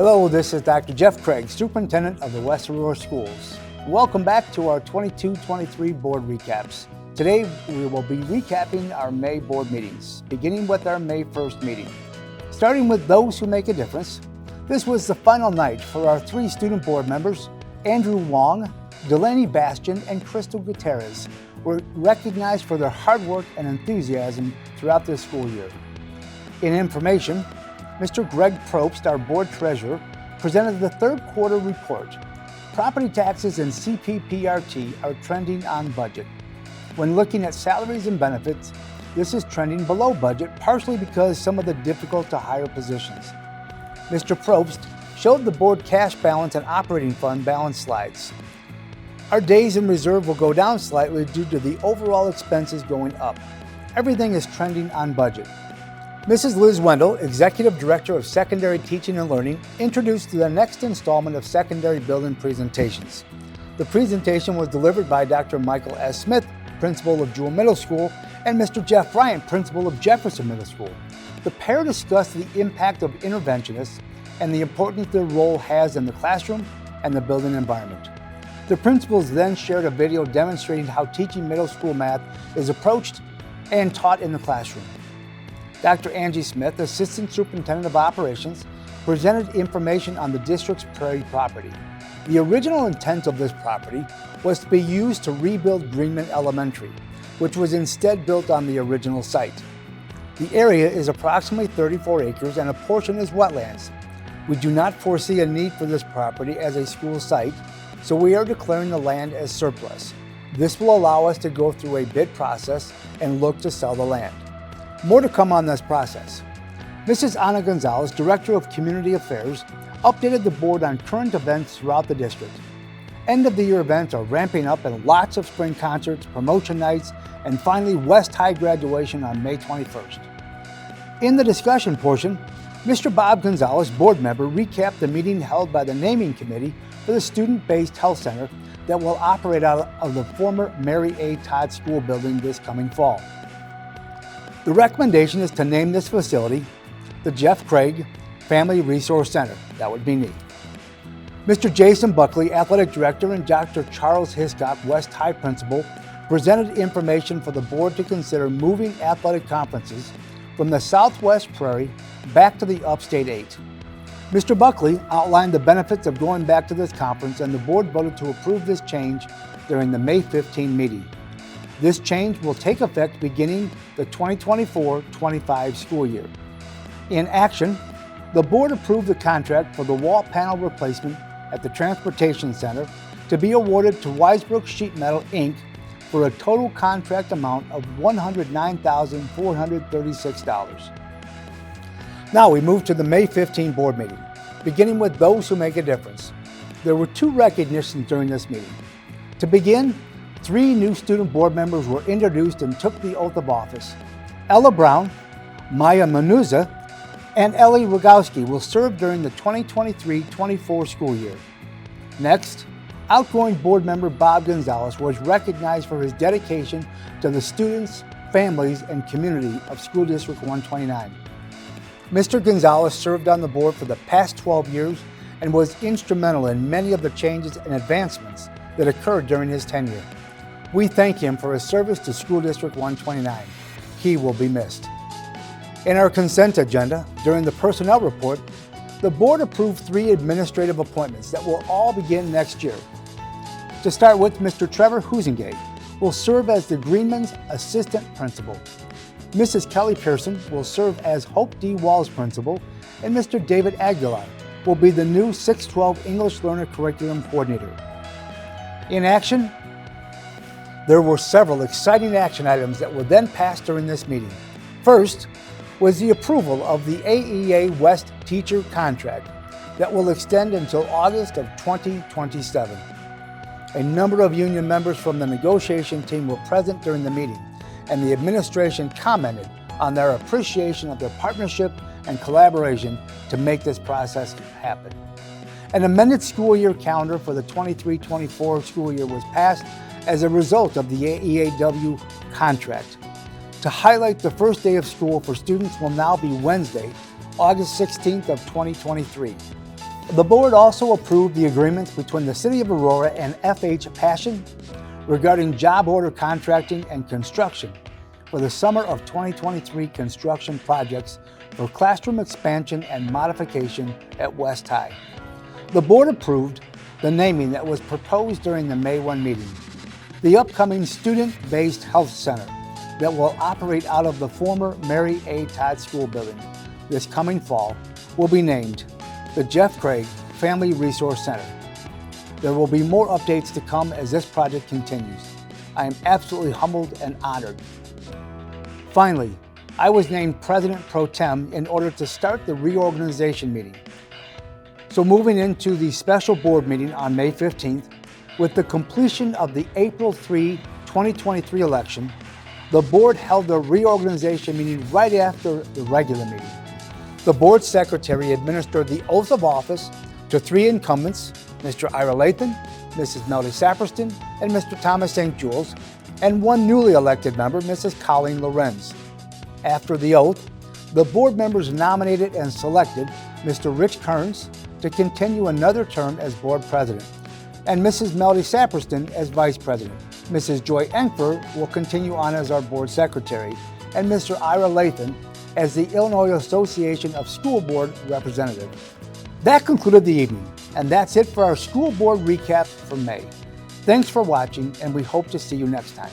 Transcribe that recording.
Hello, this is Dr. Jeff Craig, Superintendent of the West Aurora Schools. Welcome back to our 22-23 board recaps. Today, we will be recapping our May board meetings, beginning with our May 1st meeting. Starting with those who make a difference, this was the final night for our 3 student board members. Andrew Wong, Delaney Bastian, and Crystal Gutierrez were recognized for their hard work and enthusiasm throughout this school year. In information, Mr. Greg Probst, our board treasurer, presented the third quarter report. Property taxes and CPPRT are trending on budget. When looking at salaries and benefits, this is trending below budget, partially because some of the difficult to hire positions. Mr. Probst showed the board cash balance and operating fund balance slides. Our days in reserve will go down slightly due to the overall expenses going up. Everything is trending on budget. Mrs. Liz Wendell, Executive Director of Secondary Teaching and Learning, introduced the next installment of secondary building presentations. The presentation was delivered by Dr. Michael S. Smith, Principal of Jewell Middle School, and Mr. Jeff Bryant, Principal of Jefferson Middle School. The pair discussed the impact of interventionists and the importance their role has in the classroom and the building environment. The principals then shared a video demonstrating how teaching middle school math is approached and taught in the classroom. Dr. Angie Smith, Assistant Superintendent of Operations, presented information on the district's Prairie property. The original intent of this property was to be used to rebuild Greenman Elementary, which was instead built on the original site. The area is approximately 34 acres and a portion is wetlands. We do not foresee a need for this property as a school site, so we are declaring the land as surplus. This will allow us to go through a bid process and look to sell the land. More to come on this process. Mrs. Ana Gonzalez, Director of Community Affairs, updated the board on current events throughout the district. End of the year events are ramping up and lots of spring concerts, promotion nights, and finally West High graduation on May 21st. In the discussion portion, Mr. Bob Gonzalez, board member, recapped the meeting held by the naming committee for the student-based health center that will operate out of the former Mary A. Todd School building this coming fall. The recommendation is to name this facility the Jeff Craig Family Resource Center. That would be me. Mr. Jason Buckley, Athletic Director, and Dr. Charles Hiscock, West High Principal, presented information for the board to consider moving athletic conferences from the Southwest Prairie back to the Upstate 8. Mr. Buckley outlined the benefits of going back to this conference, and the board voted to approve this change during the May 15 meeting. This change will take effect beginning the 2024-25 school year. In action, the board approved the contract for the wall panel replacement at the Transportation Center to be awarded to Weisbrook Sheet Metal, Inc. for a total contract amount of $109,436. Now we move to the May 15 board meeting, beginning with those who make a difference. There were 2 recognitions during this meeting. To begin, 3 new student board members were introduced and took the oath of office. Ella Brown, Maya Manuza, and Ellie Rogowski will serve during the 2023-24 school year. Next, outgoing board member Bob Gonzalez was recognized for his dedication to the students, families, and community of School District 129. Mr. Gonzalez served on the board for the past 12 years and was instrumental in many of the changes and advancements that occurred during his tenure. We thank him for his service to School District 129. He will be missed. In our consent agenda, during the personnel report, the board approved 3 administrative appointments that will all begin next year. To start with, Mr. Trevor Husengate will serve as the Greenman's assistant principal. Mrs. Kelly Pearson will serve as Hope D. Walls principal, and Mr. David Aguilar will be the new 612 English Learner Curriculum Coordinator. In action, there were several exciting action items that were then passed during this meeting. First was the approval of the AEA West teacher contract that will extend until August of 2027. A number of union members from the negotiation team were present during the meeting, and the administration commented on their appreciation of their partnership and collaboration to make this process happen. An amended school year calendar for the 23-24 school year was passed as a result of the AEAW contract. To highlight the first day of school for students will now be Wednesday, August 16th of 2023. The board also approved the agreements between the City of Aurora and FH Passion regarding job order contracting and construction for the summer of 2023 construction projects for classroom expansion and modification at West High. The board approved the naming that was proposed during the May 1 meeting. The upcoming student-based health center that will operate out of the former Mary A. Todd School building this coming fall will be named the Jeff Craig Family Resource Center. There will be more updates to come as this project continues. I am absolutely humbled and honored. Finally, I was named President Pro Tem in order to start the reorganization meeting. So moving into the special board meeting on May 15th, with the completion of the April 3, 2023 election, the board held a reorganization meeting right after the regular meeting. The board secretary administered the oath of office to 3 incumbents, Mr. Ira Lathan, Mrs. Melody Saperston, and Mr. Thomas St. Jules, and 1 newly elected member, Mrs. Colleen Lorenz. After the oath, the board members nominated and selected Mr. Rich Kearns to continue another term as board president, and Mrs. Melody Saperston as vice president. Mrs. Joy Enkfer will continue on as our board secretary, and Mr. Ira Lathan as the Illinois Association of School Board representative. That concluded the evening, and that's it for our school board recap for May. Thanks for watching, and we hope to see you next time.